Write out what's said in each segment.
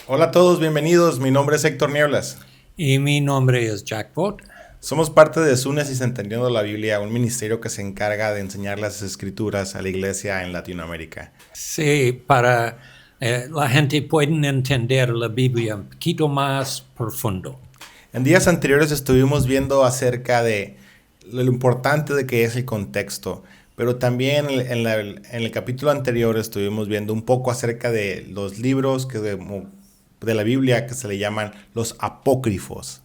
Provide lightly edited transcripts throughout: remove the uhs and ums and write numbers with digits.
Hola a todos, bienvenidos. Mi nombre es Héctor Nieblas. Y mi nombre es Jack Vogt. Somos parte de Sunesis Entendiendo la Biblia, un ministerio que se encarga de enseñar las escrituras a la iglesia en Latinoamérica. Sí, para la gente pueden entender la Biblia un poquito más profundo. En días anteriores estuvimos viendo acerca de lo importante de que es el contexto, pero también en el capítulo anterior estuvimos viendo un poco acerca de los libros de la Biblia que se le llaman los apócrifos.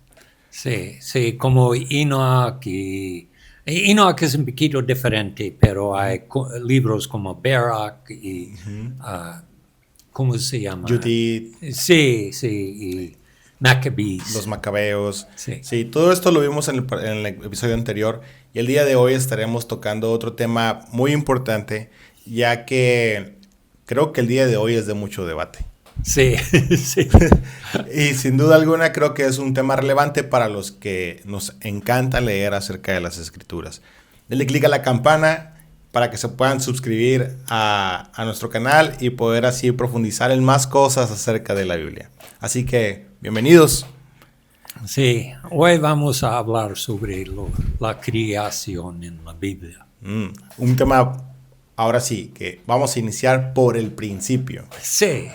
Sí, como Enoch y Enoch es un poquito diferente, pero hay libros como Baruch y ¿cómo se llama? Judith, Sí, y Maccabees. los macabeos. Sí. Sí, todo esto lo vimos en el episodio anterior y el día de hoy estaremos tocando otro tema muy importante, ya que creo que el día de hoy es de mucho debate. Sí, sí. Y sin duda alguna creo que es un tema relevante para los que nos encanta leer acerca de las escrituras. Denle clic a la campana para que se puedan suscribir a nuestro canal y poder así profundizar en más cosas acerca de la Biblia. Así que, bienvenidos. Sí, hoy vamos a hablar sobre la creación en la Biblia. Un tema, ahora sí, que vamos a iniciar por el principio. Sí.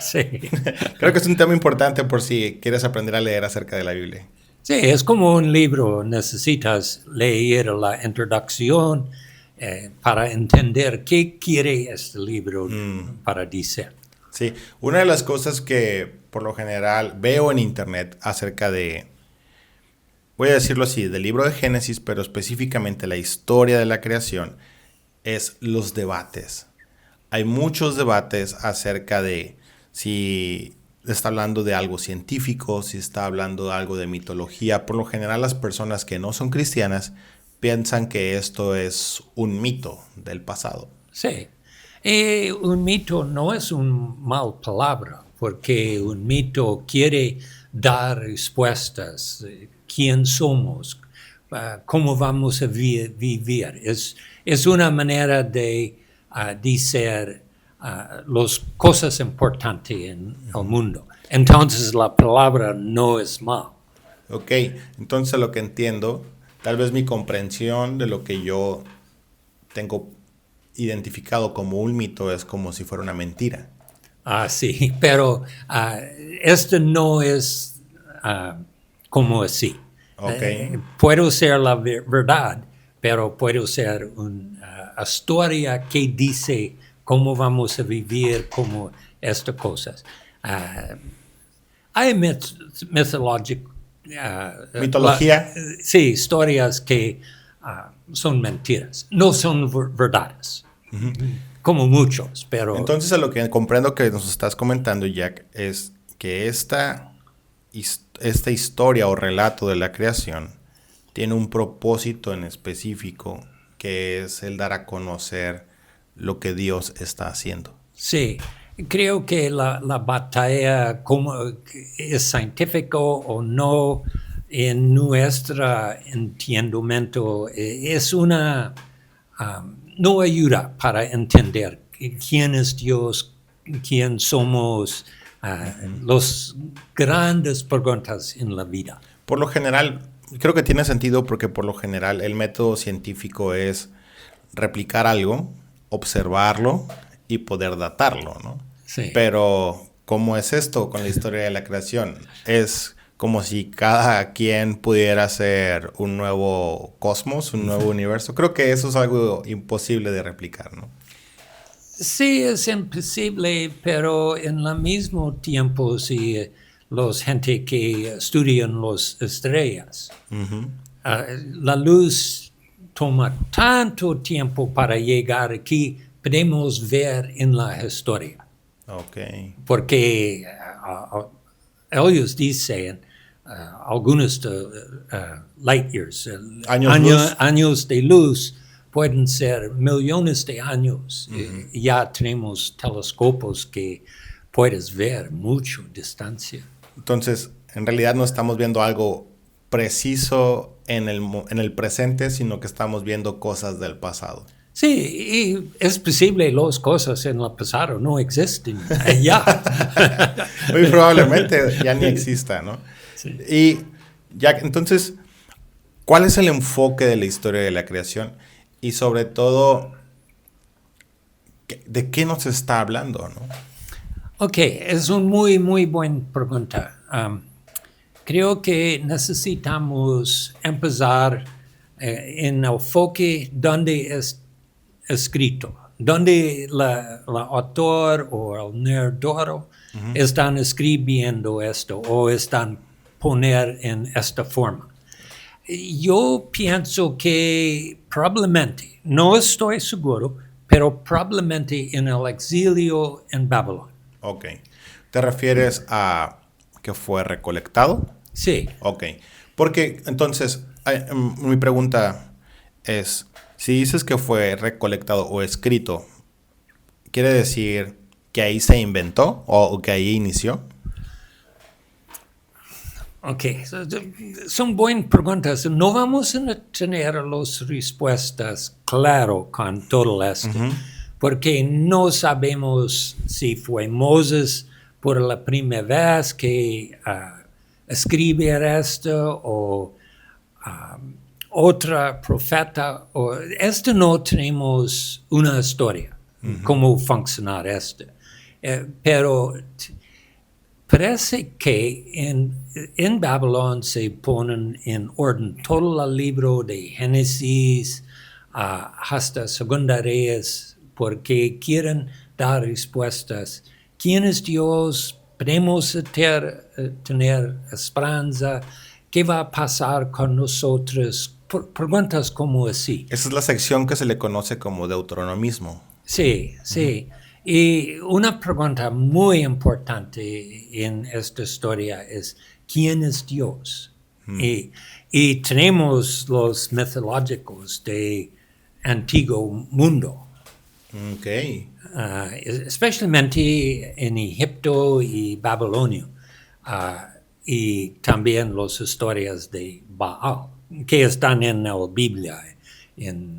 Creo que es un tema importante por si quieres aprender a leer acerca de la Biblia. Sí, es como un libro, necesitas leer la introducción para entender qué quiere este libro para decir. Sí, una de las cosas que por lo general veo en internet acerca de, voy a decirlo así, del libro de Génesis, pero específicamente la historia de la creación, es los debates. Hay muchos debates acerca de si está hablando de algo científico, si está hablando de algo de mitología. Por lo general las personas que no son cristianas piensan que esto es un mito del pasado. Sí, y un mito no es una mal palabra, porque un mito quiere dar respuestas. ¿Quién somos? ¿Cómo vamos a vivir? Es una manera de decir las cosas importantes en el mundo. Entonces la palabra no es mal. Ok, entonces lo que entiendo, tal vez mi comprensión de lo que yo tengo identificado como un mito es como si fuera una mentira. Sí, pero esto no es como así. Ok. Puede ser la verdad, pero puede ser una historia que dice cómo vamos a vivir, como estas cosas. Hay Mitología. sí, historias que son mentiras, no son verdades, como muchos, pero... Entonces a lo que comprendo que nos estás comentando, Jack, es que esta historia o relato de la creación tiene un propósito en específico, que es el dar a conocer lo que Dios está haciendo. Sí, creo que la batalla como es científico o no en nuestro entendimiento es una no ayuda para entender quién es Dios, quién somos, las grandes preguntas en la vida. Por lo general, creo que tiene sentido porque por lo general el método científico es replicar algo, observarlo y poder datarlo, ¿no? Sí. Pero, ¿cómo es esto con la historia de la creación? Es como si cada quien pudiera hacer un nuevo cosmos, un nuevo universo. Creo que eso es algo imposible de replicar, ¿no? Sí, es imposible, pero en el mismo tiempo, si los gente que estudian las estrellas, la luz toma tanto tiempo para llegar aquí, podemos ver en la historia. Okay. Porque ellos dicen algunos light years, años de luz, pueden ser millones de años. Ya tenemos telescopios que puedes ver mucho distancia. Entonces, en realidad no estamos viendo algo preciso en el presente, sino que estamos viendo cosas del pasado. Sí, y es posible las cosas en el pasado no existen ya. Muy probablemente ya ni exista, ¿no? Sí. Y ya, entonces, ¿cuál es el enfoque de la historia de la creación? Y sobre todo, ¿de qué nos está hablando, no? Ok, es una muy, muy buena pregunta. Creo que necesitamos empezar en el enfoque donde es escrito, donde el autor o el narrador están escribiendo esto o están poner en esta forma. Yo pienso que probablemente, no estoy seguro, pero probablemente en el exilio en Babilonia. Ok. ¿Te refieres a que fue recolectado? Sí, Ok. Porque entonces, mi pregunta es, si dices que fue recolectado o escrito, ¿quiere decir que ahí se inventó o que ahí inició? ok. Son buenas preguntas. No vamos a tener las respuestas claro con todo esto, porque no sabemos si fue Moses por la primera vez que escribió esto o otra profeta. Esto no tenemos una historia, cómo funcionar esto. Pero parece que en Babylon se ponen en orden todo el libro de Génesis hasta Segunda Reyes porque quieren dar respuestas. ¿Quién es Dios? ¿Podemos tener esperanza? ¿Qué va a pasar con nosotros? Preguntas como así. Esa es la sección que se le conoce como deuteronomismo. Sí, sí. Y una pregunta muy importante en esta historia es, ¿quién es Dios? Y tenemos los mitológicos de antiguo mundo, Ok. especialmente en Egipto y Babilonia, y también las historias de Baal, que están en la Biblia, en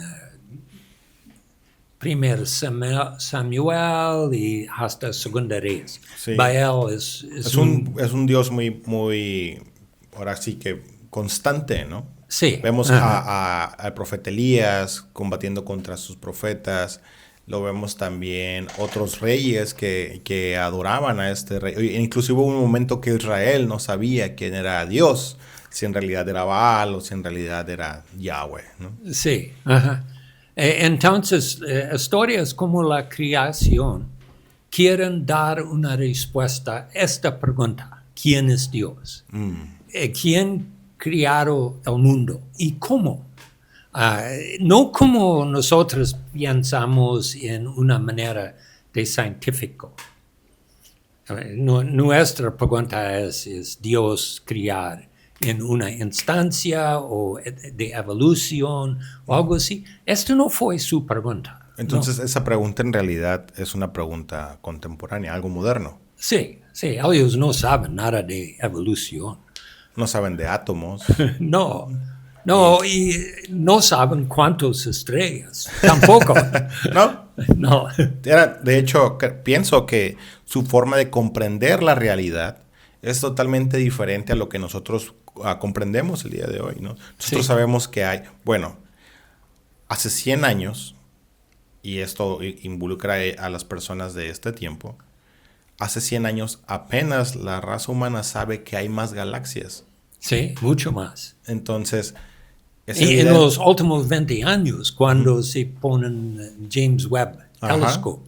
Primer Samuel y hasta Segunda Reyes. Sí. Baal es Es un Dios muy, muy, ahora sí que constante, ¿no? Sí. Vemos al profeta Elías combatiendo contra sus profetas. Lo vemos también otros reyes que adoraban a este rey. Inclusive hubo un momento que Israel no sabía quién era Dios, si en realidad era Baal o si en realidad era Yahweh, ¿no? Sí. Ajá. Entonces, historias como la creación quieren dar una respuesta a esta pregunta. ¿Quién es Dios? ¿Quién crearon el mundo? ¿Y cómo? No como nosotros pensamos en una manera de científico. Nuestra pregunta es Dios crear en una instancia o de evolución o algo así. Esto no fue su pregunta. Entonces No. esa pregunta en realidad es una pregunta contemporánea, algo moderno. Sí, sí, ellos no saben nada de evolución. No saben de átomos. No, no, y no saben cuántas estrellas, tampoco. ¿No? No, De hecho, pienso que su forma de comprender la realidad es totalmente diferente a lo que nosotros comprendemos el día de hoy, ¿no? Nosotros Sí. sabemos que hay, bueno, hace 100 años, y esto involucra a las personas de este tiempo, hace 100 años apenas la raza humana sabe que hay más galaxias. sí, mucho más. Entonces, es Y en evidente. los últimos 20 años, cuando se ponen James Webb Ajá. Telescope,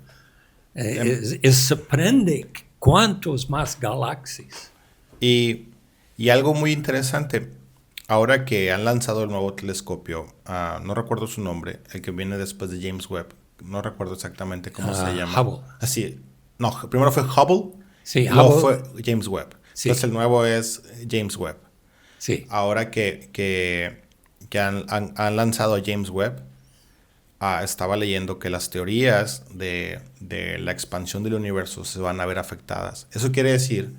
sorprende cuántos más galaxias. Y algo muy interesante, ahora que han lanzado el nuevo telescopio, no recuerdo su nombre, el que viene después de James Webb, no recuerdo exactamente cómo se llama. Hubble. Así, no, primero fue Hubble, Sí, y luego Hubble. fue James Webb. Sí. Entonces el nuevo es James Webb. Sí, Ahora que han lanzado a James Webb, estaba leyendo que las teorías de la expansión del universo se van a ver afectadas. Eso quiere decir,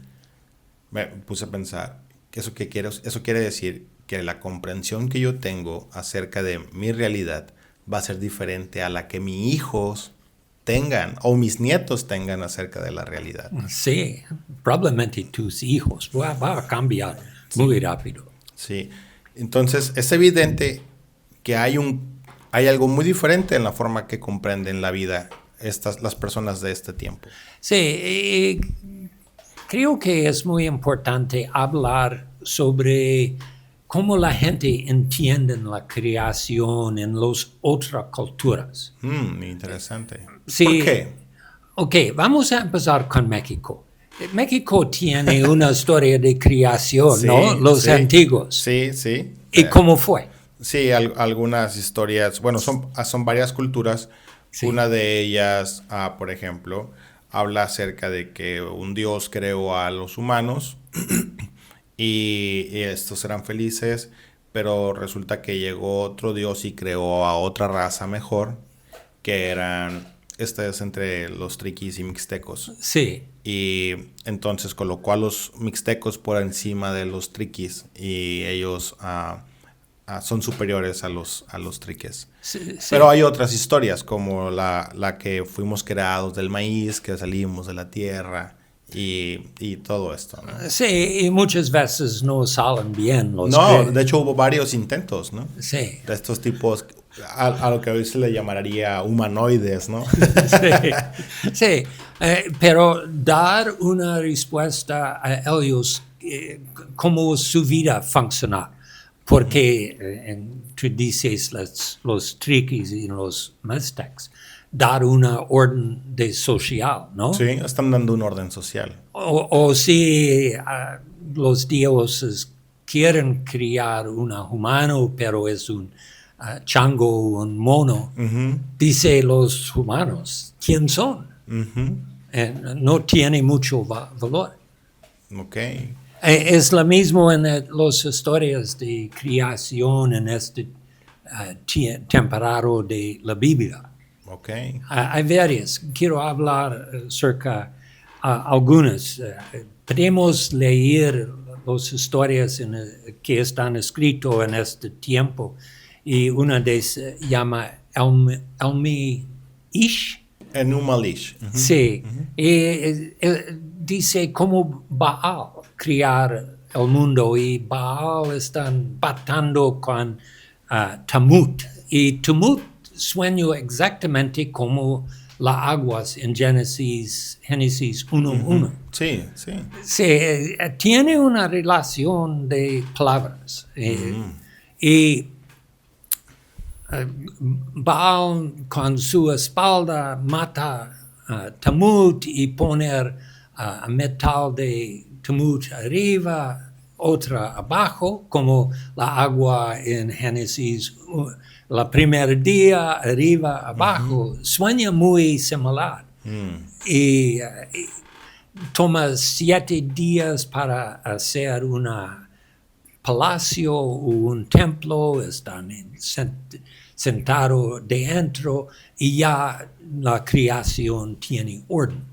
me puse a pensar, eso quiere decir que la comprensión que yo tengo acerca de mi realidad va a ser diferente a la que mis hijos tengan o mis nietos tengan acerca de la realidad. Sí, probablemente tus hijos va a cambiar muy rápido. Sí, entonces es evidente que hay algo muy diferente en la forma que comprenden la vida las personas de este tiempo. Sí, creo que es muy importante hablar sobre cómo la gente entiende la creación en las otras culturas. Interesante. Sí. ¿Por qué? Ok, vamos a empezar con México. México tiene una historia de creación, Sí, ¿no? Los sí. antiguos. Sí, sí. ¿Y cómo fue? Sí, algunas historias, bueno, son varias culturas. Sí. Una de ellas, por ejemplo, habla acerca de que un dios creó a los humanos y estos eran felices, pero resulta que llegó otro dios y creó a otra raza mejor, que eran entre los triquis y mixtecos. Sí. Y entonces colocó a los mixtecos por encima de los triquis y ellos son superiores a los triques. Sí. Pero hay otras historias como la que fuimos creados del maíz, que salimos de la tierra y todo esto, ¿no? Sí, y muchas veces no salen bien los De hecho hubo varios intentos, ¿no? Sí. De estos tipos a lo que hoy se le llamaría humanoides, ¿no? Sí, pero dar una respuesta a ellos, cómo su vida funciona. Porque tú dices los triquis y los mixtecs, dar una orden de social, ¿no? Sí, están dando un orden social. O si los dioses quieren criar un humano, pero es un chango, un mono, dice los humanos, ¿quién son? No tiene mucho valor. Ok. Es lo mismo en las historias de creación en este temporada de la Biblia. Okay. Hay varias. Quiero hablar acerca algunas. Podemos leer las historias que están escritas en este tiempo y una de ellas se llama Elmi-Ish. Enuma-Elish. Sí. Y, dice cómo Baal crear el mundo y Baal están batando con Tamut. Y Tamut sueña exactamente como las aguas en Génesis 1:1. Sí, sí. Sí, tiene una relación de palabras. Y Baal con su espalda mata Tamut y poner metal de Tamut arriba, otra abajo, como la agua en Génesis, la primer día arriba, abajo. Sueña muy similar. Y toma 7 días para hacer un palacio o un templo, están sentados dentro y ya la creación tiene orden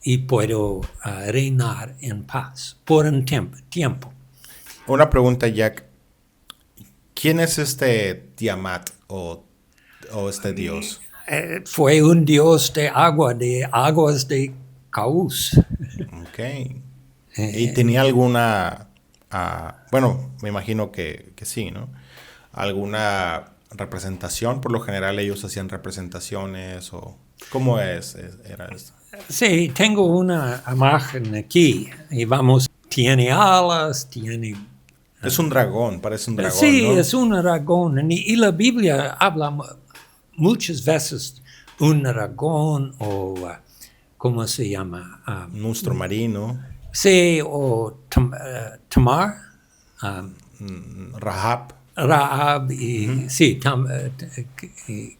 y puedo reinar en paz por un tiempo. Una pregunta, Jack. ¿Quién es este Tiamat o este dios? Fue un dios de aguas de Caos. Ok. ¿Y tenía alguna, bueno, me imagino que sí, ¿no? ¿Alguna representación? Por lo general ellos hacían representaciones o... ¿Cómo era esto? Sí, tengo una imagen aquí y tiene alas, tiene... Es un dragón, parece un dragón, Sí, ¿no? es un dragón. Y la Biblia habla muchas veces un dragón o, ¿cómo se llama? Un monstruo marino. Sí, o Tamar. Rahab. Y sí,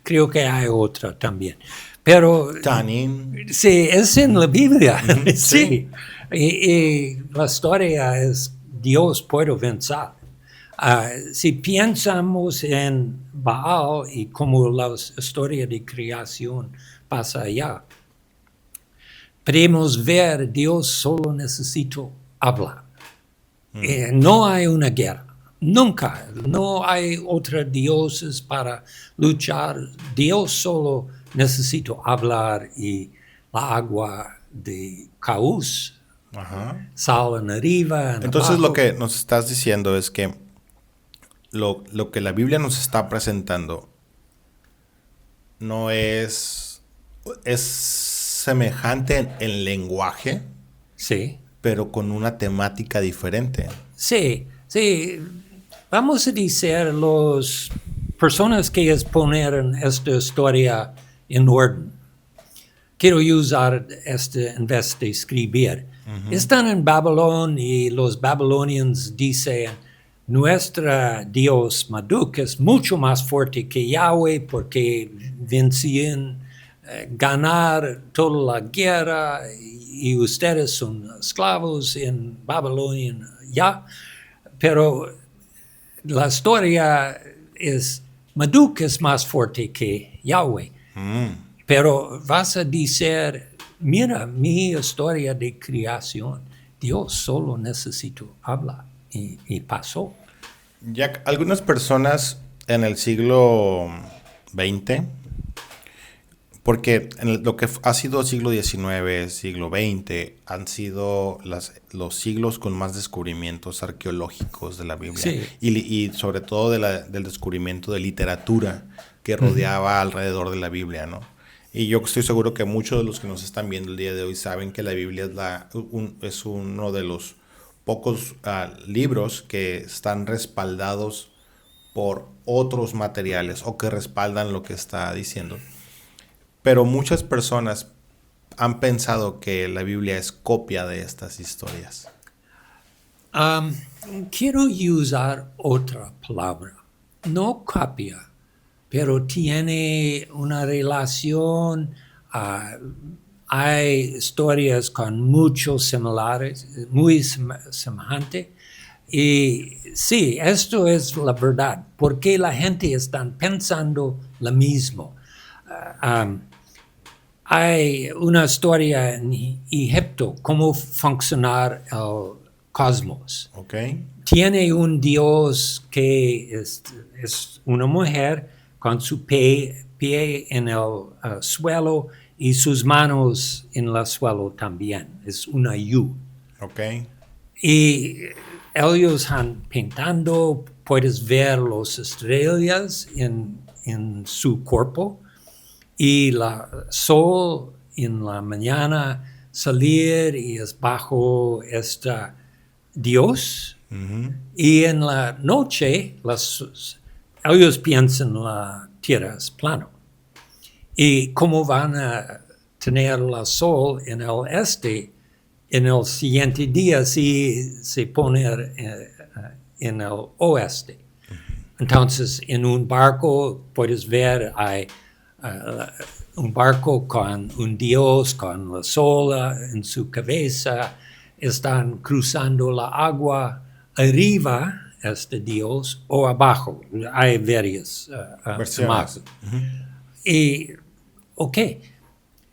creo que hay otra también. Pero Tanin. sí, es en la Biblia. Sí. Sí. Y la historia es Dios puede vencer. Si pensamos en Baal y cómo la historia de creación pasa allá, podemos ver Dios solo necesita hablar. No hay una guerra, Nunca. No hay otros dioses para luchar. Dios solo necesita hablar y la agua de caos Ajá. salen arriba, en Entonces lo abajo. que nos estás diciendo es que lo que la Biblia nos está presentando no es semejante en lenguaje, Sí, pero con una temática diferente. sí, sí. Vamos a decir, las personas que exponen esta historia en orden, quiero usar este en vez de escribir. Están en Babilón y los babilonios dicen, nuestro Dios Marduk es mucho más fuerte que Yahweh porque vencían ganar toda la guerra y ustedes son esclavos en Babilonia ya. Pero la historia es, Marduk es más fuerte que Yahweh. Pero vas a decir, mira, mi historia de creación, Dios solo necesitó hablar y pasó. Ya algunas personas en el siglo XX, porque lo que ha sido siglo XIX, siglo XX, han sido los siglos con más descubrimientos arqueológicos de la Biblia. Sí. Y sobre todo del descubrimiento de literatura que rodeaba alrededor de la Biblia, ¿no? Y yo estoy seguro que muchos de los que nos están viendo el día de hoy saben que la Biblia es uno de los pocos libros que están respaldados por otros materiales o que respaldan lo que está diciendo. Pero muchas personas han pensado que la Biblia es copia de estas historias. Quiero usar otra palabra, no copia, pero tiene una relación, hay historias con muchos similares, muy semejante. Y sí, esto es la verdad, porque la gente está pensando lo mismo. Hay una historia en Egipto, cómo funcionar el cosmos. ¿Ok? Tiene un dios que es una mujer con su pie en el suelo y sus manos en el suelo también. Es una yu. ¿Ok? Y ellos han pintando, puedes ver las estrellas en su cuerpo y la sol en la mañana salir y es bajo este Dios. Y en la noche ellos piensan la tierra es plano. Y cómo van a tener el sol en el este, en el siguiente día si se pone en el oeste. Entonces, en un barco puedes ver, hay un barco con un dios, con la sol en su cabeza, están cruzando la agua arriba este dios o abajo. Hay varias Versiones. Y, ok,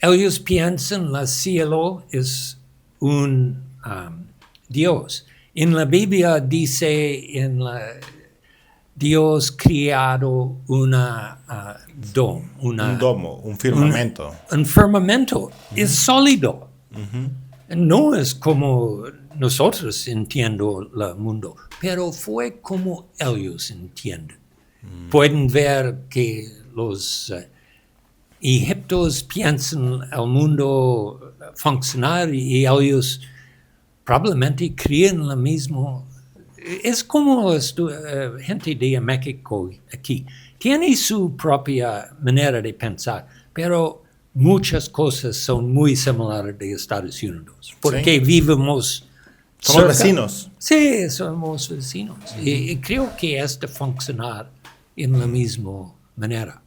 ellos piensan el cielo es un dios. En la Biblia dice Dios creado un domo, un firmamento. Un firmamento. Es sólido. No es como nosotros entiendo el mundo, pero fue como ellos entienden. Pueden ver que los egipcios piensan el mundo funcionar y ellos probablemente creen lo mismo. Es como gente de México aquí. Tiene su propia manera de pensar, pero muchas cosas son muy similares de Estados Unidos. Porque vivimos Somos cerca. vecinos. Sí, somos vecinos. Y creo que es de funcionar en la misma manera.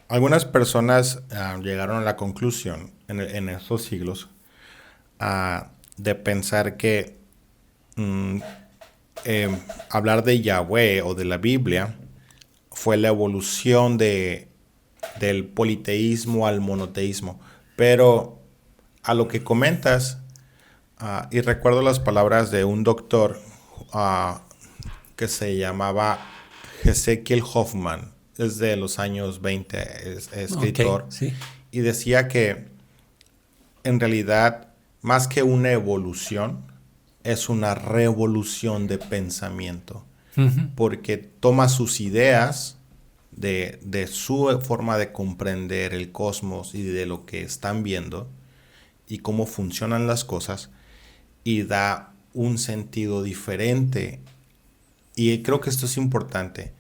Algunas personas llegaron a la conclusión en esos siglos de pensar que hablar de Yahweh o de la Biblia fue la evolución del politeísmo al monoteísmo. Pero a lo que comentas, y recuerdo las palabras de un doctor que se llamaba Ezekiel Hoffman. Es de los años 20, es escritor. Okay, sí. Y decía que en realidad, más que una evolución, es una revolución de pensamiento. Porque toma sus ideas de su forma de comprender el cosmos y de lo que están viendo y cómo funcionan las cosas y da un sentido diferente. Y creo que esto es importante.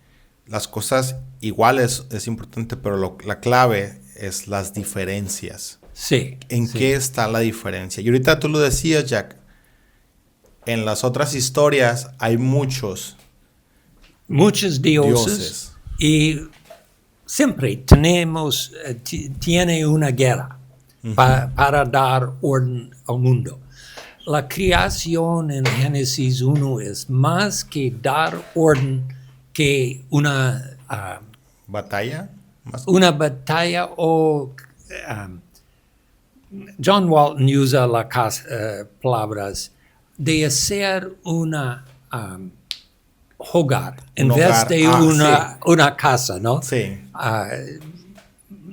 Las cosas iguales es importante, pero la clave es las diferencias. Sí. ¿En qué está la diferencia? Y ahorita tú lo decías, Jack. En las otras historias hay muchos dioses. Y siempre tenemos, tiene una guerra para dar orden al mundo. La creación en Génesis 1 es más que dar orden que una batalla. Una batalla o John Walton usa las palabras de hacer una hogar en vez de una casa, ¿no? Sí.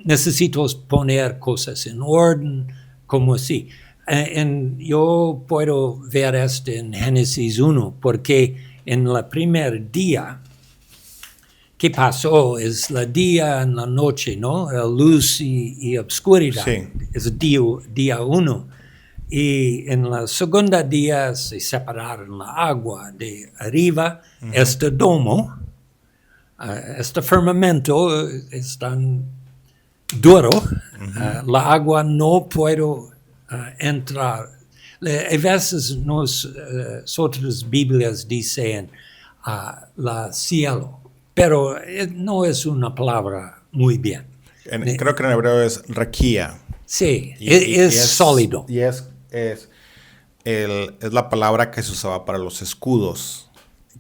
Necesito poner cosas en orden, como así. Yo puedo ver esto en Génesis 1, porque en el primer día, ¿qué pasó? Es el día y la noche, ¿no? La luz y obscuridad. Sí. Es día 1. Y en la segunda día se separaron la agua de arriba, este domo, este firmamento es tan duro, la agua no puede entrar. A veces otras Biblias dicen la cielo, pero no es una palabra muy bien. Creo que en hebreo es raquía. Sí, es sólido. Y es la palabra que se usaba para los escudos,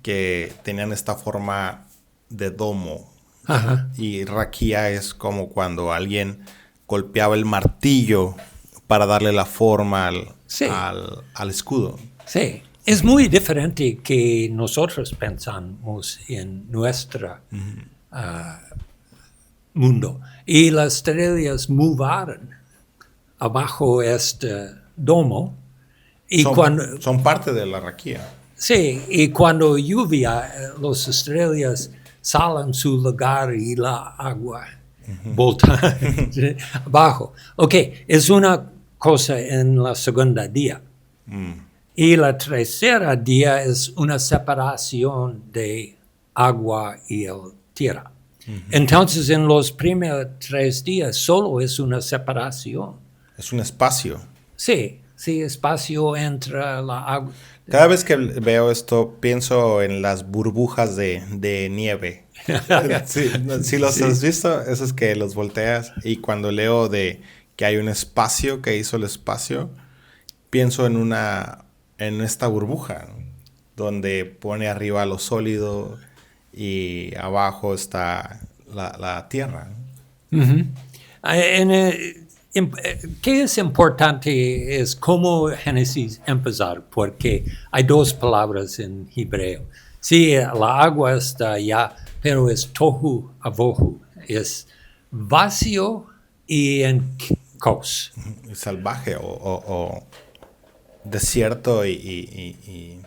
que tenían esta forma de domo. Ajá. Y raquía es como cuando alguien golpeaba el martillo para darle la forma al escudo. Sí, es muy diferente que nosotros pensamos en nuestro mundo. Y las estrellas movaron abajo este domo. Y son parte de la raquía. Sí, y cuando lluvia, las estrellas salen su lugar y la agua volta abajo. Ok, es una cosa en la segunda día. Y la tercera día es una separación de agua y el tierra. Entonces, en los primeros 3 días solo es una separación. Es un espacio. Sí, espacio entre la agua. Cada vez que veo esto, pienso en las burbujas de nieve. Si los has visto, esos que los volteas. Y cuando leo de que hay un espacio que hizo el espacio, pienso en esta burbuja, ¿no? Donde pone arriba lo sólido y abajo está la tierra, ¿no? ¿Qué es importante es cómo Génesis empezar? Porque hay 2 palabras en hebreo. Sí, la agua está allá, pero es tohu avohu. Es vacío y en caos. Salvaje o desierto y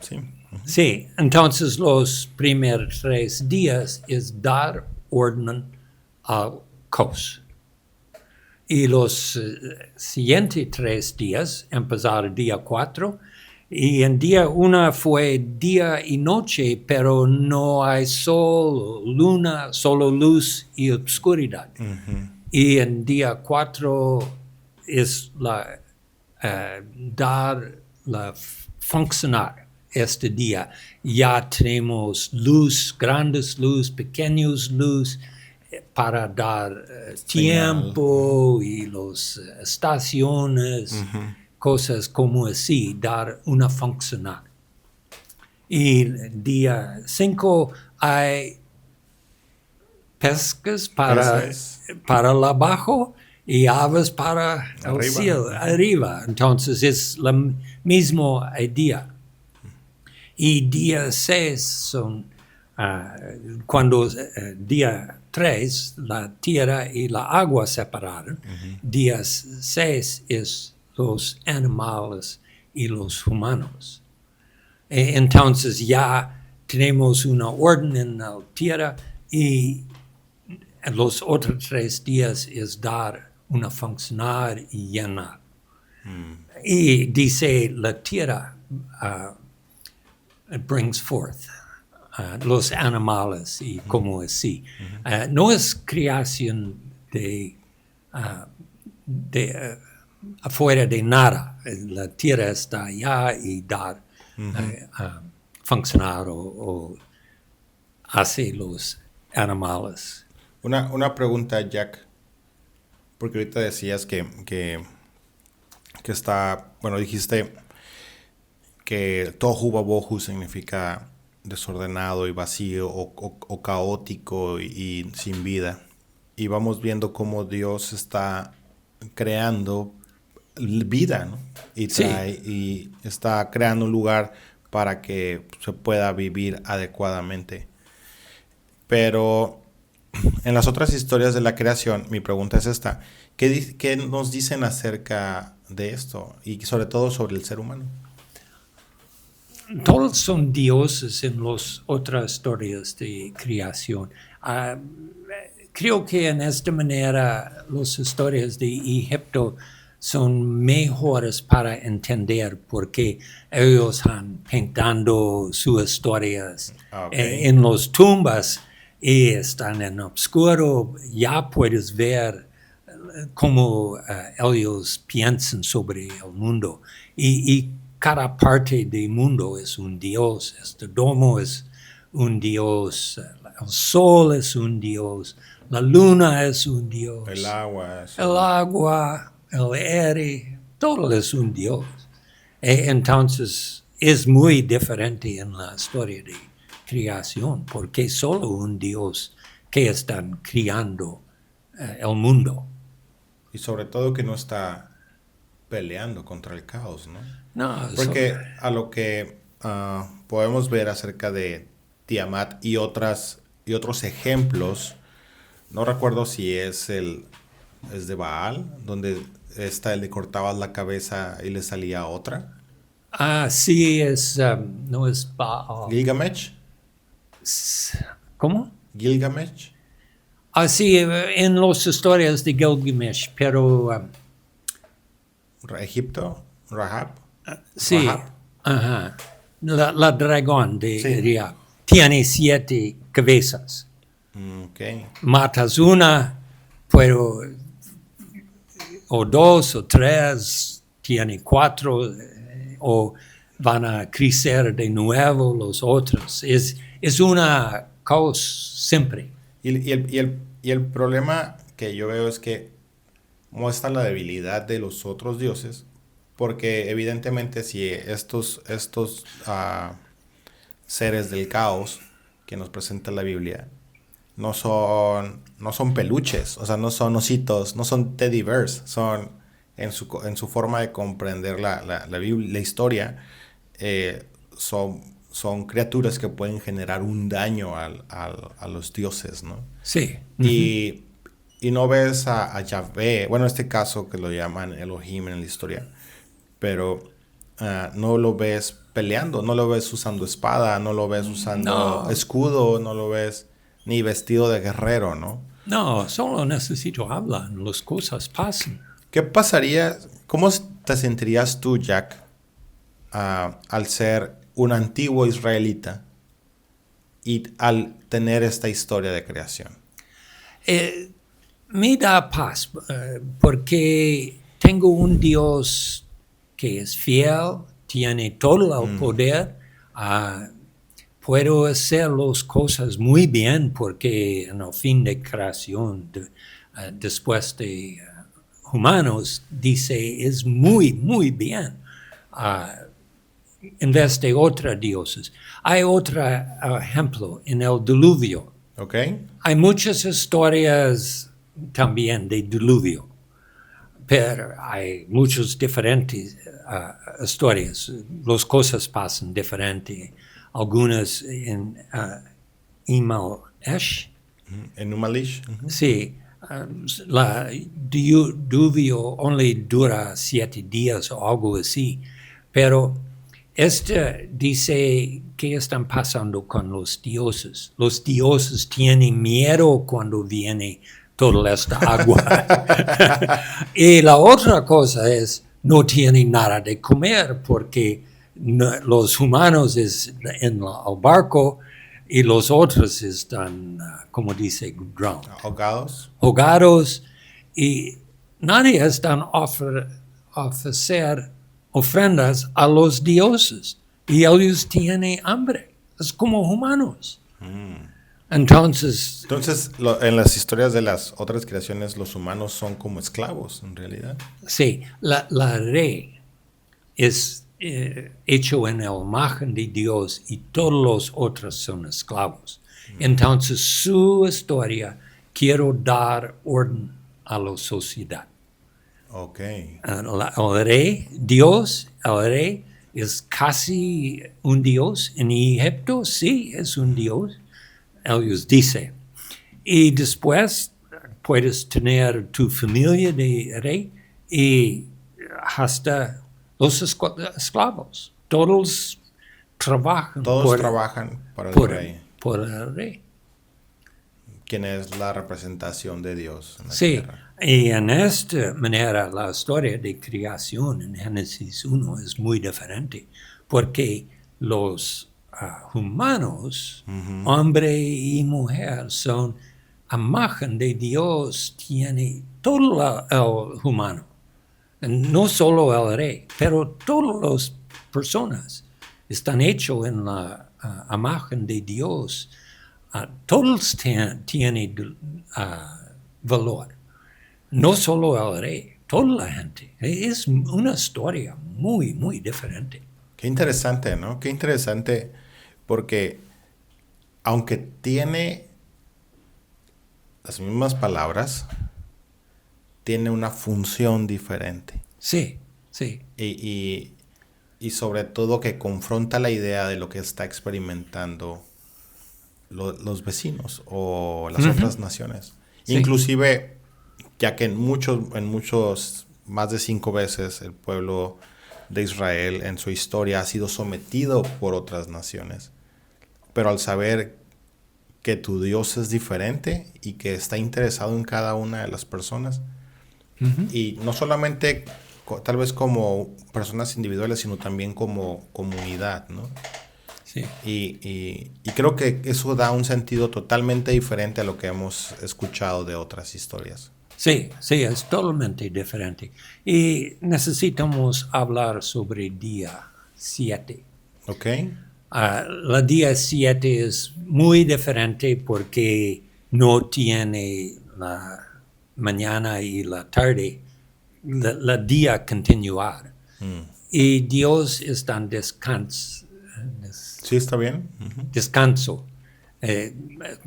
sí. Sí, entonces los primeros 3 días es dar orden al caos. Y los siguientes 3 días, empezar el día 4, y en día 1 fue día y noche, pero no hay sol, luna, solo luz y oscuridad. Y en día 4 es funcionar este día. Ya tenemos luz, grandes luz, pequeños luz, para dar tiempo y las estaciones, cosas como así, dar una funcional. Y día 5 hay pescas para el abajo y aves para el cielo, arriba. Entonces es el mismo día. Y día 6 son Cuando día 3, la tierra y la agua separaron, día 6 es los animales y los humanos. Entonces ya tenemos una orden en la tierra y los otros 3 días es dar una funcionar y llenar. Y dice la tierra brings forth los animales y como así. No es creación de afuera de nada. La tierra está allá y dar funcionar o hace los animales. Una pregunta, Jack, porque ahorita decías que está, bueno, dijiste que tohu wabohu significa desordenado y vacío o caótico y sin vida. Y vamos viendo cómo Dios está creando vida, ¿no? Y está creando un lugar para que se pueda vivir adecuadamente. Pero en las otras historias de la creación, mi pregunta es esta: ¿qué nos dicen acerca de esto? Y sobre todo sobre el ser humano. Todos son dioses en las otras historias de creación. Creo que en esta manera las historias de Egipto son mejores para entender porque ellos han pintado sus historias en las tumbas y están en oscuro. Ya puedes ver cómo ellos piensan sobre el mundo y cada parte del mundo es un dios. Este domo es un dios, el sol es un dios, la luna es un dios, El agua. el aire, todo es un dios. Entonces es muy diferente en la historia de creación porque solo un dios que están criando el mundo. Y sobre todo que no está peleando contra el caos, ¿no? No, porque a lo que podemos ver acerca de Tiamat y otros ejemplos, no recuerdo si es de Baal, donde está el de cortabas la cabeza y le salía otra. Sí, no es Baal. Gilgamesh. ¿Cómo? Gilgamesh. Sí, en las historias de Gilgamesh, pero... Egipto, Rahab. Sí, Rahab. ajá. La dragón de Sí. Rahab tiene 7 cabezas. Okay. Matas una, pero o 2 o 3, tiene 4, o van a crecer de nuevo los otros. Es una cosa siempre. Y el problema que yo veo es que muestra la debilidad de los otros dioses, porque evidentemente si estos seres del caos que nos presenta la Biblia no son peluches, o sea, no son ositos, no son teddy bears, son en su forma de comprender la historia, son criaturas que pueden generar un daño a los dioses, ¿no? Sí. Y no ves a Yahvé, bueno, en este caso que lo llaman Elohim en la historia, pero no lo ves peleando, no lo ves usando espada, no lo ves usando escudo, no lo ves ni vestido de guerrero, ¿no? No, solo necesito hablar, las cosas pasan. ¿Qué pasaría, cómo te sentirías tú, Jack, al ser un antiguo israelita y al tener esta historia de creación? Me da paz porque tengo un Dios que es fiel, tiene todo el poder, puedo hacer las cosas muy bien porque en el fin de creación, después de humanos, dice es muy, muy bien. En vez de otros dioses. Hay otro ejemplo en el diluvio. Okay. Hay muchas historias también de diluvio, pero hay muchas diferentes historias. Las cosas pasan diferente. Algunas Imalesh. En Numalish. Sí, la diluvio only dura 7 días o algo así, pero dice que están pasando con los dioses. Los dioses tienen miedo cuando viene toda esta agua. Y la otra cosa es, no tienen nada de comer porque los humanos en el barco y los otros están, como dice, drowned, ahogados, y nadie están ofrecer ofrendas a los dioses y ellos tienen hambre. Es como humanos. Entonces, en las historias de las otras creaciones, los humanos son como esclavos, en realidad. Sí, la rey es hecho en la imagen de Dios y todos los otros son esclavos. Entonces, su historia, quiero dar orden a la sociedad. Ok. El rey, Dios, el rey, es casi un Dios. En Egipto, sí, es un Dios. Ellos dicen. Y después puedes tener tu familia de rey y hasta los esclavos. Todos trabajan. Trabajan para el rey. Por el rey. Quien es la representación de Dios en la Sí, tierra. y en esta manera la historia de creación en Génesis 1 es muy diferente, porque los humanos, hombre y mujer, son imagen de Dios, tiene todo el humano, no solo el rey, pero todas las personas están hechos en la imagen de Dios. Todos tienen valor, no solo el rey, toda la gente. Es una historia muy, muy diferente. Qué interesante, ¿no? Qué interesante, porque aunque tiene las mismas palabras, tiene una función diferente. Sí, sí. Y sobre todo que confronta la idea de lo que está experimentando los vecinos o las otras naciones. Sí. Inclusive, ya que en muchos, más de 5 veces el pueblo de Israel en su historia ha sido sometido por otras naciones. Pero al saber que tu Dios es diferente y que está interesado en cada una de las personas, y no solamente tal vez como personas individuales, sino también como comunidad, ¿no? Sí. Y creo que eso da un sentido totalmente diferente a lo que hemos escuchado de otras historias. Sí, es totalmente diferente. Y necesitamos hablar sobre día 7. Ok. La día 7 es muy diferente porque no tiene la mañana y la tarde, la día continuar. Y Dios está en descanso. Sí, está bien. Descanso.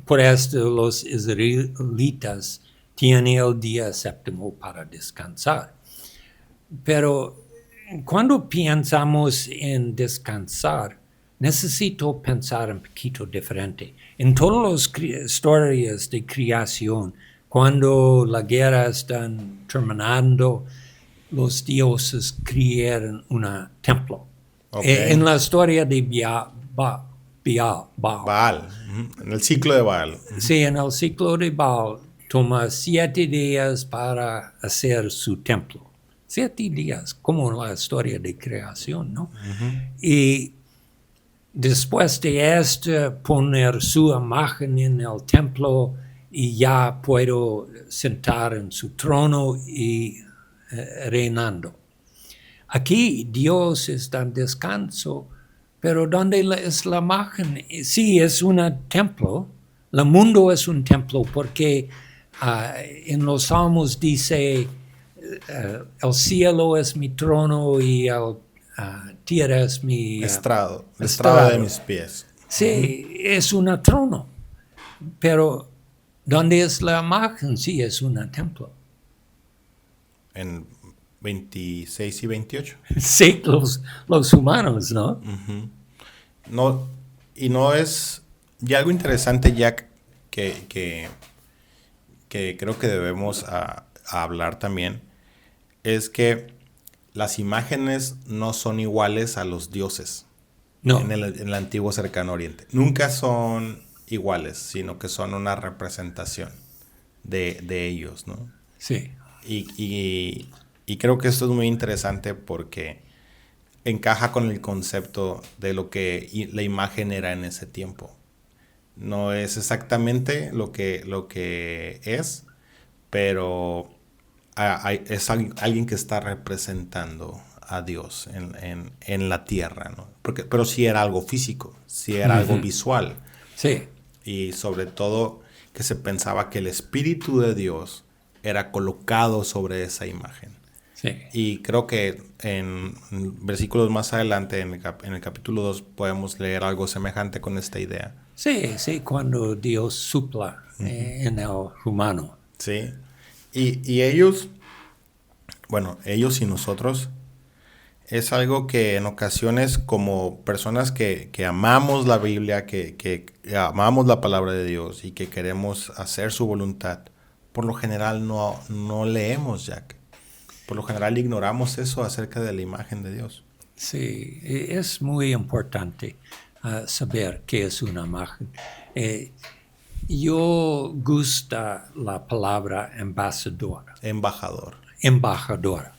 Por esto los israelitas tienen el día séptimo para descansar. Pero cuando pensamos en descansar, necesito pensar un poquito diferente. En todas las historias de creación, cuando la guerra está terminando, los dioses crearon un templo. Okay. En la historia de Baal. En el ciclo de Baal. Sí, en el ciclo de Baal toma 7 días para hacer su templo. 7 días, como la historia de creación, ¿no? Y después de esto, poner su imagen en el templo y ya puedo sentar en su trono y reinando. Aquí Dios está en descanso, pero ¿dónde es la imagen? Sí, es un templo. El mundo es un templo porque en los Salmos dice, el cielo es mi trono y el tierra es mi estrado de mis pies. Sí, es un trono. Pero ¿dónde es la imagen? Sí, es un templo. En 26 y 28. Sí, los humanos, ¿no? No, y no es Y algo interesante, Jack, que, que creo que debemos a hablar también, es que las imágenes no son iguales a los dioses No, en el antiguo cercano oriente. Nunca son iguales, sino que son una representación de ellos, ¿no? sí, Y creo que esto es muy interesante porque encaja con el concepto de lo que la imagen era en ese tiempo. No es exactamente lo que es, pero es alguien que está representando a Dios en la tierra, ¿no? Pero sí era algo físico, sí era algo visual. sí, Y sobre todo que se pensaba que el Espíritu de Dios era colocado sobre esa imagen. sí. Y creo que en versículos más adelante, en el capítulo 2, podemos leer algo semejante con esta idea. Sí, sí, cuando Dios supla en el humano. ¿Sí? Y ellos, bueno, ellos y nosotros, es algo que en ocasiones como personas que amamos la Biblia, que amamos la palabra de Dios y que queremos hacer su voluntad, por lo general no leemos, Jack. Por lo general ignoramos eso acerca de la imagen de Dios. Sí, es muy importante saber qué es una imagen. Yo gusta la palabra embajador. Embajador. Embajador.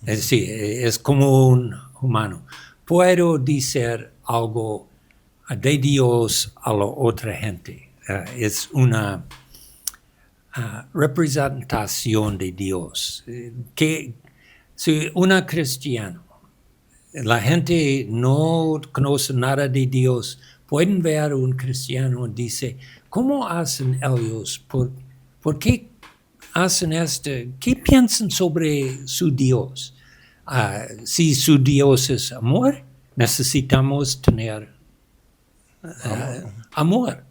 Es decir, es como un humano. Puedo decir algo de Dios a la otra gente. Es una representación de Dios. Que si una cristiana, la gente no conoce nada de Dios, pueden ver a un cristiano y dice, ¿cómo hacen ellos? ¿Por qué hacen esto? ¿Qué piensan sobre su Dios? Si su Dios es amor, necesitamos tener amor.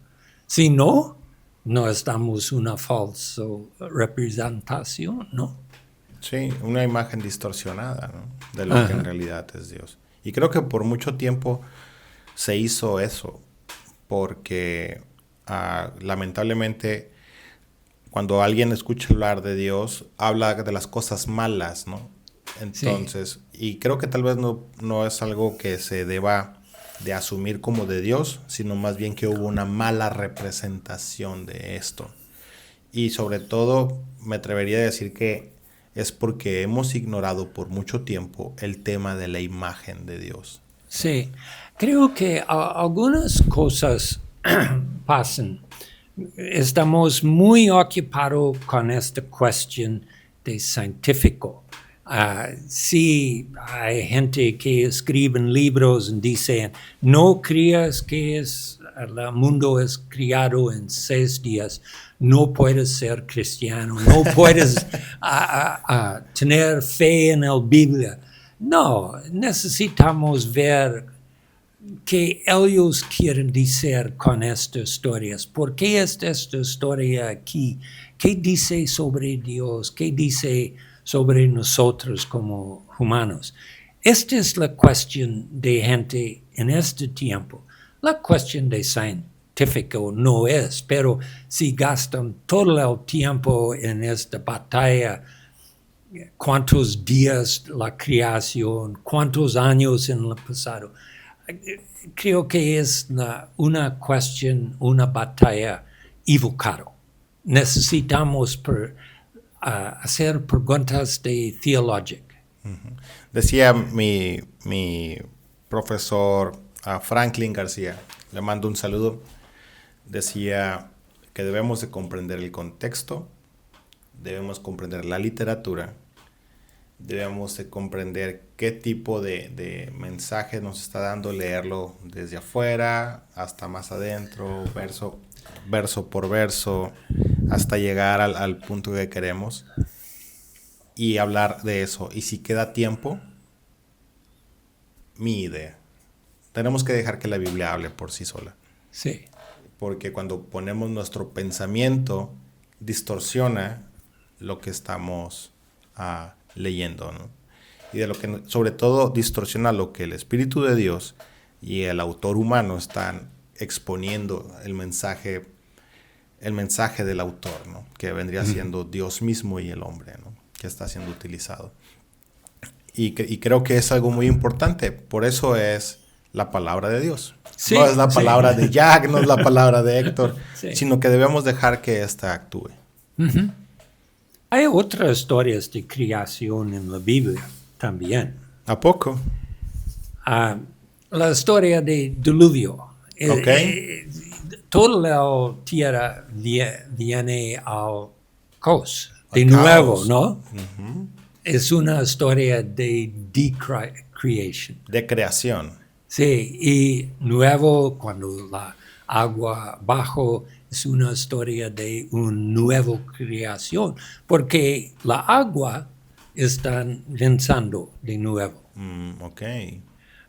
Si no, no estamos una falsa representación, ¿no? Sí, una imagen distorsionada, ¿no? De lo que en realidad es Dios. Y creo que por mucho tiempo se hizo eso, porque lamentablemente cuando alguien escucha hablar de Dios, habla de las cosas malas, ¿no? Entonces, y creo que tal vez no es algo que se deba de asumir como de Dios, sino más bien que hubo una mala representación de esto. Y sobre todo, me atrevería a decir que es porque hemos ignorado por mucho tiempo el tema de la imagen de Dios. Sí, creo que algunas cosas pasan. Estamos muy ocupados con esta cuestión de científico. Sí, hay gente que escribe libros y dicen, no creas que el mundo es creado en 6 días, no puedes ser cristiano, no puedes tener fe en la Biblia. No, necesitamos ver qué ellos quieren decir con estas historias. ¿Por qué es esta historia aquí? ¿Qué dice sobre Dios? ¿Qué dice sobre nosotros como humanos? Esta es la cuestión de gente en este tiempo. La cuestión de científico no es, pero si gastan todo el tiempo en esta batalla, cuántos días la creación, cuántos años en el pasado. Creo que es una cuestión, una batalla equivocada. Necesitamos hacer preguntas de teología. Decía mi profesor Franklin García, le mando un saludo, decía que debemos de comprender el contexto, debemos comprender la literatura, debemos de comprender qué tipo de mensaje nos está dando, leerlo desde afuera hasta más adentro, verso por verso, hasta llegar al punto que queremos y hablar de eso. Y si queda tiempo, mi idea. Tenemos que dejar que la Biblia hable por sí sola. Sí. Porque cuando ponemos nuestro pensamiento, distorsiona lo que estamos leyendo, ¿no? Y de lo que, sobre todo, distorsiona lo que el Espíritu de Dios y el autor humano están exponiendo el mensaje del autor, ¿no? Que vendría siendo Dios mismo y el hombre, ¿no? Que está siendo utilizado. Y creo que es algo muy importante. Por eso es la palabra de Dios. Sí, no es la sí. palabra de Jack, no es la palabra de Héctor, Sí. sino que debemos dejar que ésta actúe. Hay otras historias de creación en la Biblia también. ¿A poco? La historia de diluvio. Ok. Toda la tierra viene al caos, de Al nuevo, caos. ¿no? Es una historia de decreation. De creación. Sí, y nuevo cuando la agua bajo es una historia de una nueva creación, porque la agua está pensando de nuevo. Ok.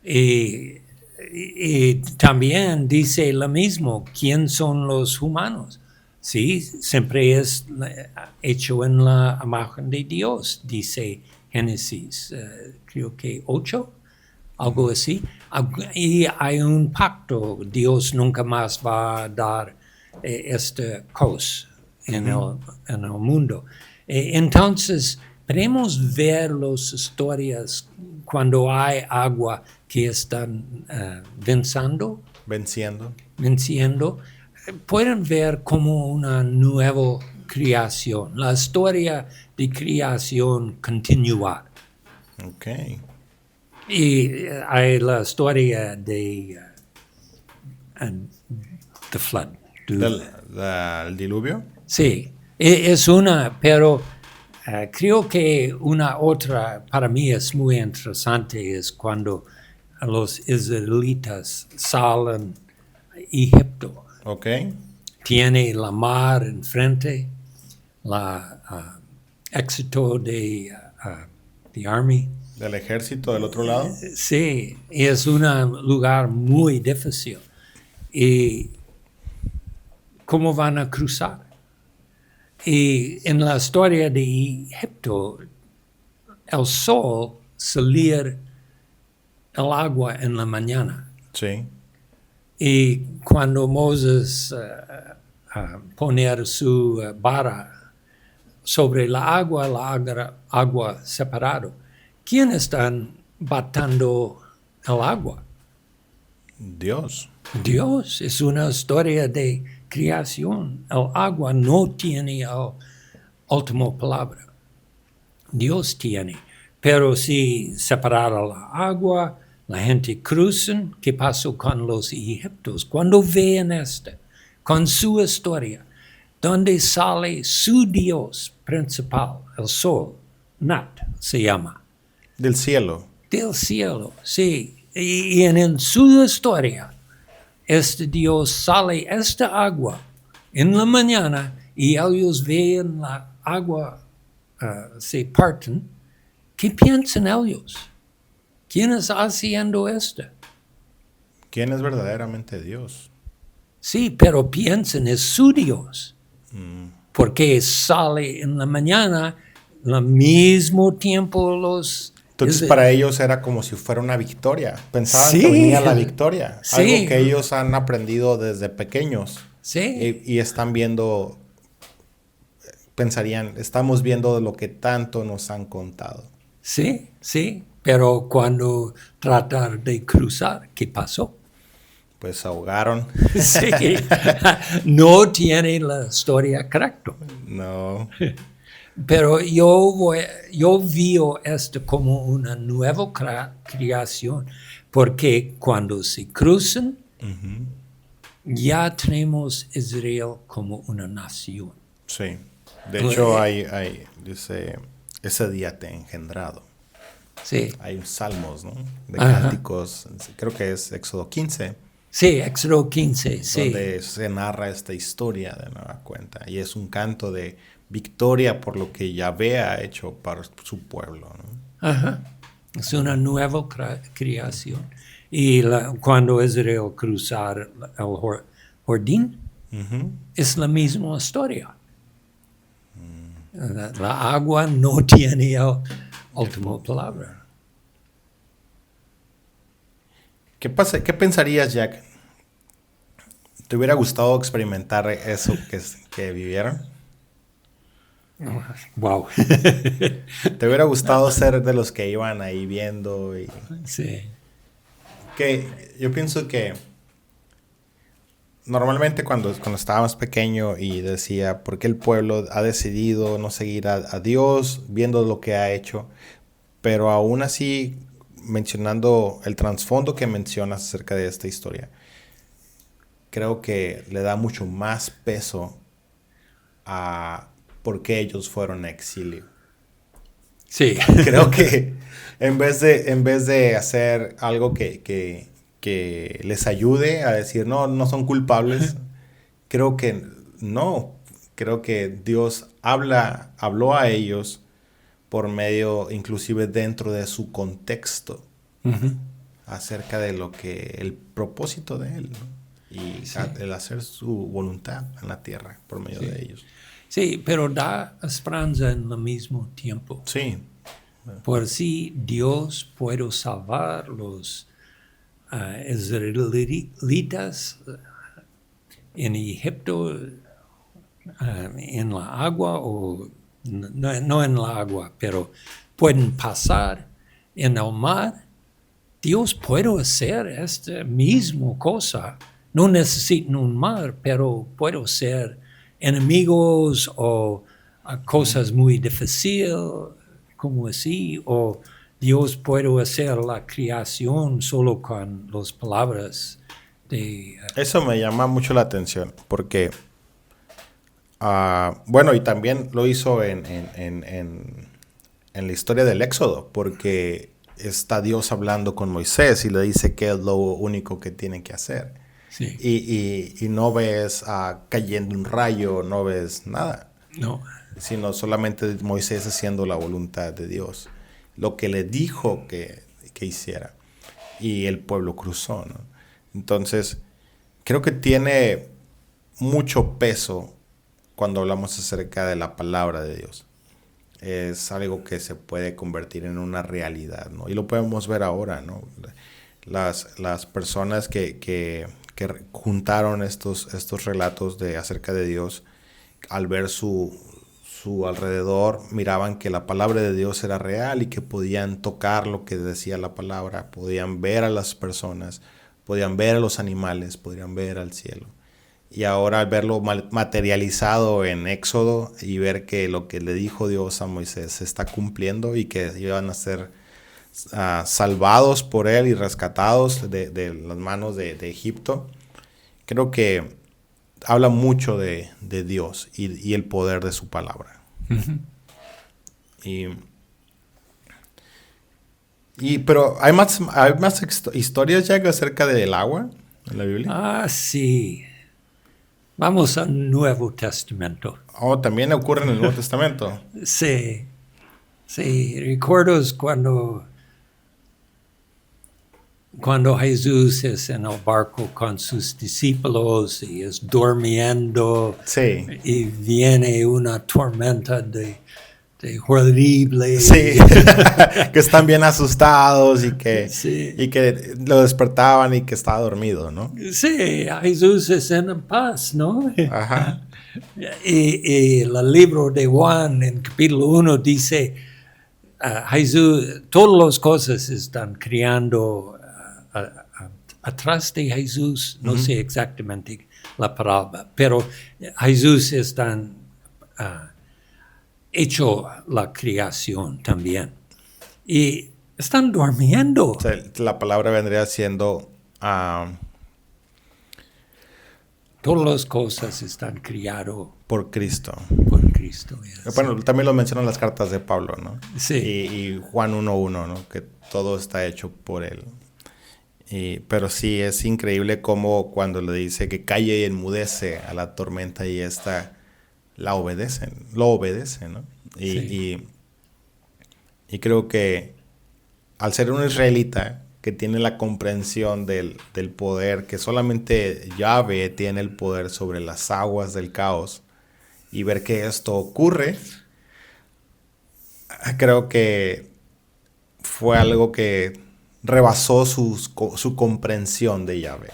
Y también dice lo mismo, ¿quién son los humanos? Sí, siempre es hecho en la imagen de Dios, dice Génesis, creo que 8, algo así. Y hay un pacto, Dios nunca más va a dar esta cosa en el mundo. Entonces, podemos ver las historias cuando hay agua que están venciendo, pueden ver como una nueva creación, la historia de creación continuar. Ok. Y hay la historia de the flood. ¿Del diluvio? Sí, es una, pero creo que una otra para mí es muy interesante es cuando los israelitas salen a Egipto. Ok. Tiene la mar enfrente, la éxito de the army. ¿Del ejército del otro lado? Sí, es un lugar muy difícil. ¿Y cómo van a cruzar? Y en la historia de Egipto, el sol salir el agua en la mañana. Sí. Y cuando Moses poner su vara sobre la agua separado, ¿quién están batando el agua? Dios. Dios. Es una historia de creación. El agua no tiene la última palabra. Dios tiene. Pero si separara la agua, la gente cruza. ¿Qué pasó con los egipcios? Cuando ven esto, con su historia, donde sale su Dios principal, el sol, Nat se llama. Del cielo. Del cielo, sí. Y en su historia, este Dios sale esta agua en la mañana y ellos ven la agua se parten. ¿Qué piensan ellos? ¿Quién está haciendo esto? ¿Quién es verdaderamente Dios? Sí, pero piensan es su Dios. Porque sale en la mañana, al mismo tiempo los... Entonces para ellos era como si fuera una victoria. Pensaban Sí. que venía la victoria. Sí. Algo que ellos han aprendido desde pequeños. Sí. Y están viendo, pensarían, estamos viendo lo que tanto nos han contado. Sí, sí. Pero cuando tratar de cruzar, ¿qué pasó? Pues se ahogaron. Sí. No tiene la historia correcta. No. Pero yo veo esto como una nueva creación, porque cuando se cruzan, ya tenemos Israel como una nación. Sí. De hecho, dice, ese día te he engendrado. Sí. Hay salmos, ¿no? De cánticos, creo que es Éxodo 15. Sí, Éxodo 15, sí. Donde se narra esta historia de nueva cuenta. Y es un canto de victoria por lo que Yahvé ha hecho para su pueblo, ¿no? Ajá. Es una nueva creación. Y cuando Israel cruzar el Jordán, es la misma historia. La agua no tiene la última palabra. ¿Qué pensarías, Jack, ¿Te hubiera gustado experimentar eso que vivieron? Wow. ¿Te hubiera gustado ser de los que iban ahí viendo? Sí. Que yo pienso que normalmente cuando estaba más pequeño y decía, ¿por qué el pueblo ha decidido no seguir a Dios viendo lo que ha hecho? Pero aún así, mencionando el trasfondo que mencionas acerca de esta historia, creo que le da mucho más peso a por qué ellos fueron a exilio. Sí. Creo que en vez de hacer algo que les ayude a decir, no son culpables, creo que no. Creo que Dios habló a ellos por medio, inclusive dentro de su contexto, acerca de el propósito de Él, ¿no? Y Sí. el hacer su voluntad en la tierra por medio de ellos. Sí, pero da esperanza en el mismo tiempo. Sí. Por si Dios puede salvar los israelitas en Egipto, en la agua, o no en la agua, pero pueden pasar en el mar. Dios puede hacer esta misma cosa. No necesitan un mar, pero puede ser enemigos o cosas muy difíciles, como así, o Dios puede hacer la creación solo con las palabras de... Eso me llama mucho la atención, porque, bueno, y también lo hizo en la historia del Éxodo, porque está Dios hablando con Moisés y le dice que es lo único que tiene que hacer. Sí. Y no ves cayendo un rayo, no ves nada. No. Sino solamente Moisés haciendo la voluntad de Dios. Lo que le dijo que hiciera. Y el pueblo cruzó, ¿no? Entonces, creo que tiene mucho peso cuando hablamos acerca de la palabra de Dios. Es algo que se puede convertir en una realidad, ¿no? Y lo podemos ver ahora, ¿no? Las personas que juntaron estos relatos acerca de Dios, al ver su alrededor, miraban que la palabra de Dios era real y que podían tocar lo que decía la palabra, podían ver a las personas, podían ver a los animales, podían ver al cielo. Y ahora al verlo materializado en Éxodo y ver que lo que le dijo Dios a Moisés se está cumpliendo y que iban a ser salvados por él y rescatados de las manos de Egipto, creo que habla mucho de Dios y el poder de su palabra. Pero hay más historias ya acerca del agua en la Biblia. Sí. Vamos al Nuevo Testamento. También ocurre en el Nuevo Testamento. Sí. ¿Recuerdas cuando Jesús es en el barco con sus discípulos y es durmiendo? Sí. Y viene una tormenta de horrible. Sí, que están bien asustados y que lo despertaban y que estaba dormido, ¿no? Sí, Jesús es en paz, ¿no? Ajá. Y el libro de Juan en capítulo 1 dice, Jesús, todas las cosas están creando atrás de Jesús, no sé exactamente la palabra, pero Jesús está hecho la creación también. Y están durmiendo. O sea, la palabra vendría siendo... todas las cosas están creadas por Cristo. Por Cristo. Yes. Bueno, también lo mencionan las cartas de Pablo, ¿no? Sí. Y Juan 1:1, ¿no? Que todo está hecho por él. Pero sí, es increíble cómo cuando le dice que calle y enmudece a la tormenta y esta lo obedece, ¿no? Y creo que al ser un israelita que tiene la comprensión del poder, que solamente Yahvé tiene el poder sobre las aguas del caos, y ver que esto ocurre, creo que fue algo que rebasó su comprensión de Yahvé.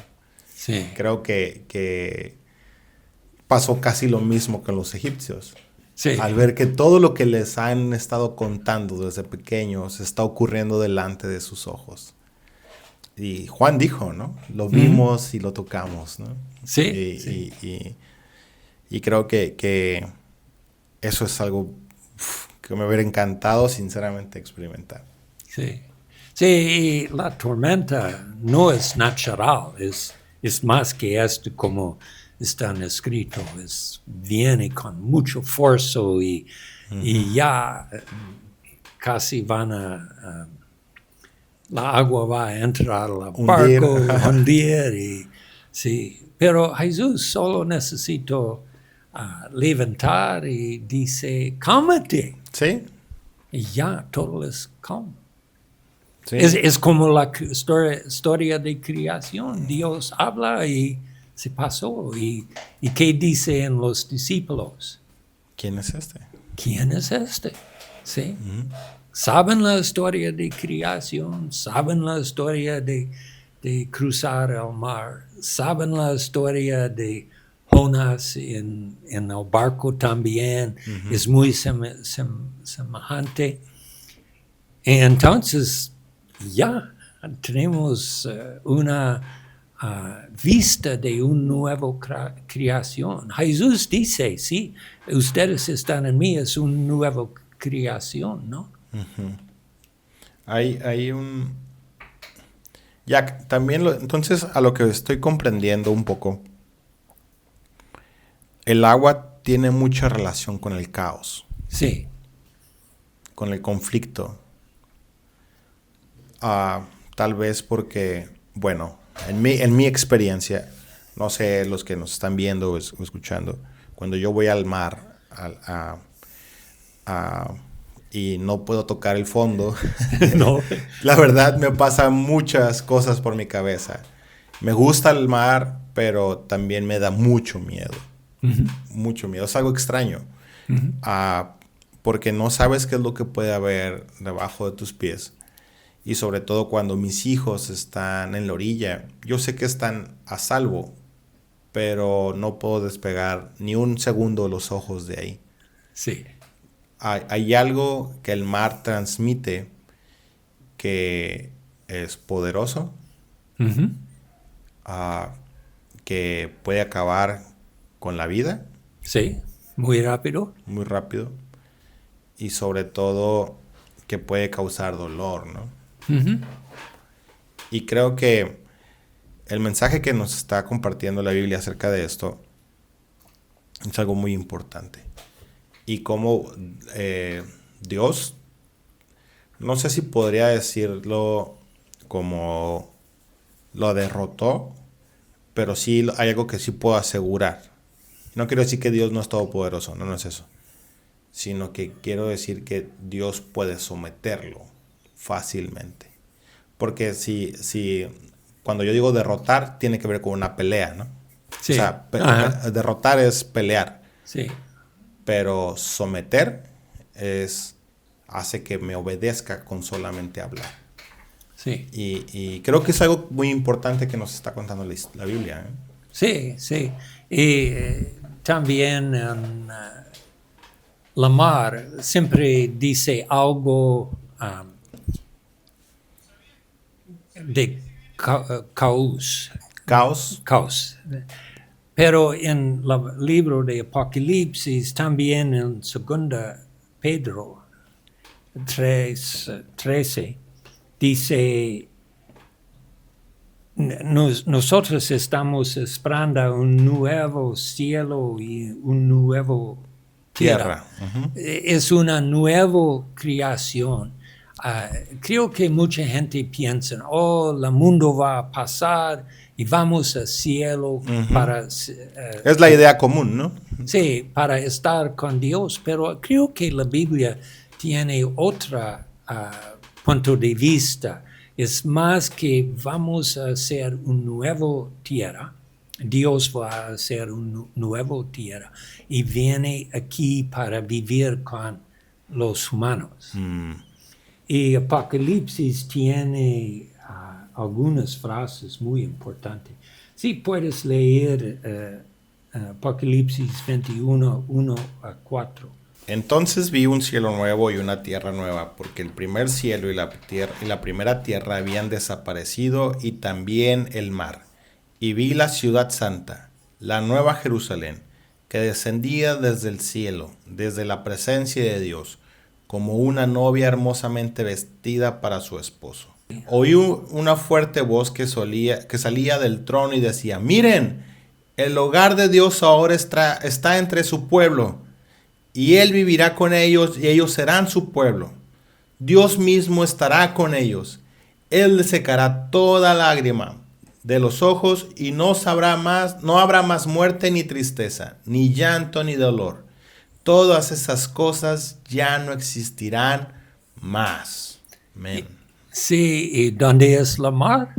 Sí. Creo que pasó casi lo mismo con los egipcios. Sí. Al ver que todo lo que les han estado contando desde pequeños está ocurriendo delante de sus ojos. Y Juan dijo, ¿no? Lo vimos y lo tocamos, ¿no? Sí, sí. Y creo que eso es algo que me hubiera encantado sinceramente experimentar. Sí. Sí, y la tormenta no es natural, es más que esto como están escritos, viene con mucho esfuerzo y ya casi la agua va a entrar al Hundir. barco, hundir, y, sí. Pero Jesús solo necesitó levantar y dice, cálmate, ¿Sí? y ya todo es calmo. Sí. Es como la historia de creación. Dios habla y se pasó. ¿Y qué dicen los discípulos? ¿Quién es este? ¿Quién es este? ¿Sí? Saben la historia de creación, saben la historia de cruzar el mar, saben la historia de Jonás en el barco también. Es muy semejante. Entonces, ya tenemos una vista de una nueva creación. Jesús dice, sí, ustedes están en mí, es una nueva creación, ¿no? Hay un... Ya, también, entonces, a lo que estoy comprendiendo un poco, el agua tiene mucha relación con el caos, Sí, con el conflicto. Tal vez porque, bueno, en mi experiencia, no sé los que nos están viendo o escuchando, cuando yo voy al mar y no puedo tocar el fondo, no, la verdad me pasan muchas cosas por mi cabeza. Me gusta el mar, pero también me da mucho miedo. Mucho miedo. Es algo extraño. Porque no sabes qué es lo que puede haber debajo de tus pies. Y sobre todo cuando mis hijos están en la orilla. Yo sé que están a salvo, pero no puedo despegar ni un segundo los ojos de ahí. sí, Hay algo que el mar transmite que es poderoso, que puede acabar con la vida sí, muy rápido. muy rápido y sobre todo que puede causar dolor, ¿no? Y creo que el mensaje que nos está compartiendo la Biblia acerca de esto es algo muy importante. Y cómo Dios, no sé si podría decirlo como lo derrotó, pero sí hay algo que sí puedo asegurar. No quiero decir que Dios no es todopoderoso, no es eso. Sino que quiero decir que Dios puede someterlo fácilmente. Porque si cuando yo digo derrotar, tiene que ver con una pelea, ¿no? Sí. O sea, derrotar es pelear. Sí. Pero someter hace que me obedezca con solamente hablar. Sí. Y creo que es algo muy importante que nos está contando la Biblia, ¿eh? Sí, sí. Y también en la mar siempre dice algo de caos. Caos. Pero en el libro de Apocalipsis, también en 2 Pedro 3:13, dice, nosotros estamos esperando un nuevo cielo y un nuevo tierra. Es una nueva creación. Creo que mucha gente piensa, el mundo va a pasar y vamos al cielo para... es la idea común, ¿no? Sí, para estar con Dios, pero creo que la Biblia tiene otro punto de vista. Es más que vamos a hacer una nueva tierra. Dios va a hacer una nueva tierra y viene aquí para vivir con los humanos. Y Apocalipsis tiene algunas frases muy importantes. Sí, puedes leer Apocalipsis 21, 1 a 4. Entonces vi un cielo nuevo y una tierra nueva, porque el primer cielo y la primera tierra habían desaparecido, y también el mar. Y vi la ciudad santa, la nueva Jerusalén, que descendía desde el cielo, desde la presencia de Dios, como una novia hermosamente vestida para su esposo. Oí una fuerte voz que salía del trono y decía: miren, el hogar de Dios ahora está entre su pueblo, y Él vivirá con ellos, y ellos serán su pueblo. Dios mismo estará con ellos. Él les secará toda lágrima de los ojos, y no habrá más muerte, ni tristeza, ni llanto, ni dolor. Todas esas cosas ya no existirán más. Amén. Sí, ¿y dónde es la mar?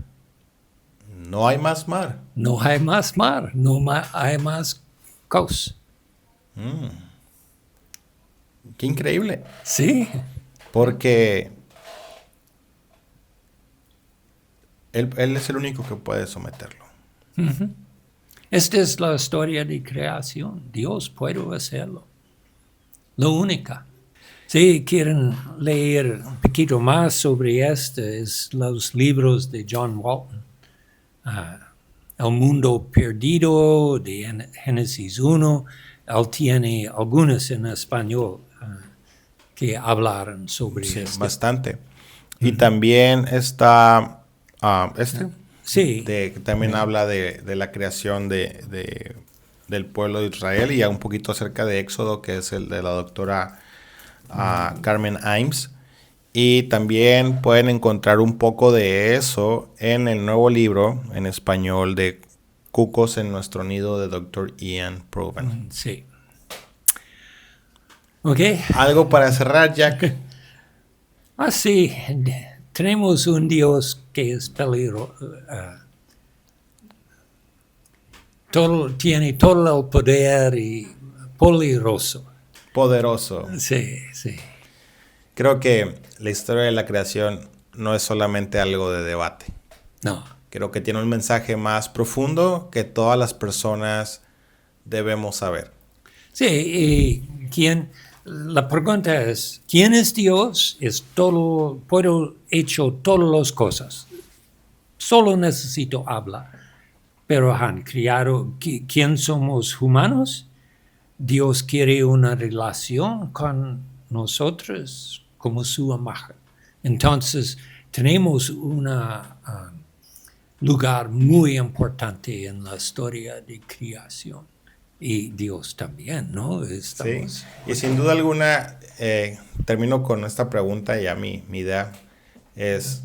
No hay más mar. No hay más mar, no hay más caos. Qué increíble. Sí, Porque él es el único que puede someterlo. esta es la historia de creación. Dios puede hacerlo. Lo único. Si quieren leer un poquito más sobre esto, es los libros de John Walton. El mundo perdido de Génesis 1. Él tiene algunos en español que hablaron sobre Sí, esto. bastante. Y también está Sí, que también habla de la creación del pueblo de Israel, y un poquito acerca de Éxodo, que es el de la doctora Carmen Imes. Y también pueden encontrar un poco de eso en el nuevo libro en español de Cucos en nuestro nido, de Dr. Ian Provan. sí. Ok. ¿Algo para cerrar, Jack? Así, tenemos un Dios que es peligroso. Tiene todo el poder y poderoso. Poderoso. Sí, sí. Creo que la historia de la creación no es solamente algo de debate. No. Creo que tiene un mensaje más profundo que todas las personas debemos saber. Sí, y la pregunta es, ¿quién es Dios? Es todo, puedo hecho todas las cosas. Solo necesito hablar. Pero han criado, ¿quién somos humanos? Dios quiere una relación con nosotros como su imagen. Entonces, tenemos un lugar muy importante en la historia de creación. Y Dios también, ¿no? Sí. Y sin duda alguna, termino con esta pregunta, y a mí, mi idea es,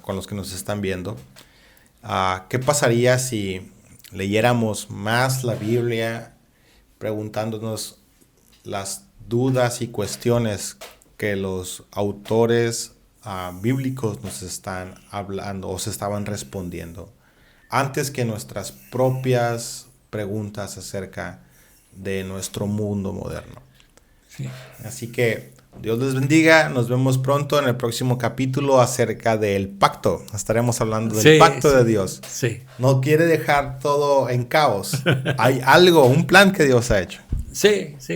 con los que nos están viendo, ¿qué pasaría si leyéramos más la Biblia, preguntándonos las dudas y cuestiones que los autores bíblicos nos están hablando o se estaban respondiendo, antes que nuestras propias preguntas acerca de nuestro mundo moderno? Sí. Así que Dios les bendiga. Nos vemos pronto en el próximo capítulo acerca del pacto. Estaremos hablando del pacto de Dios. Sí. No quiere dejar todo en caos. Hay algo, un plan que Dios ha hecho. Sí, sí.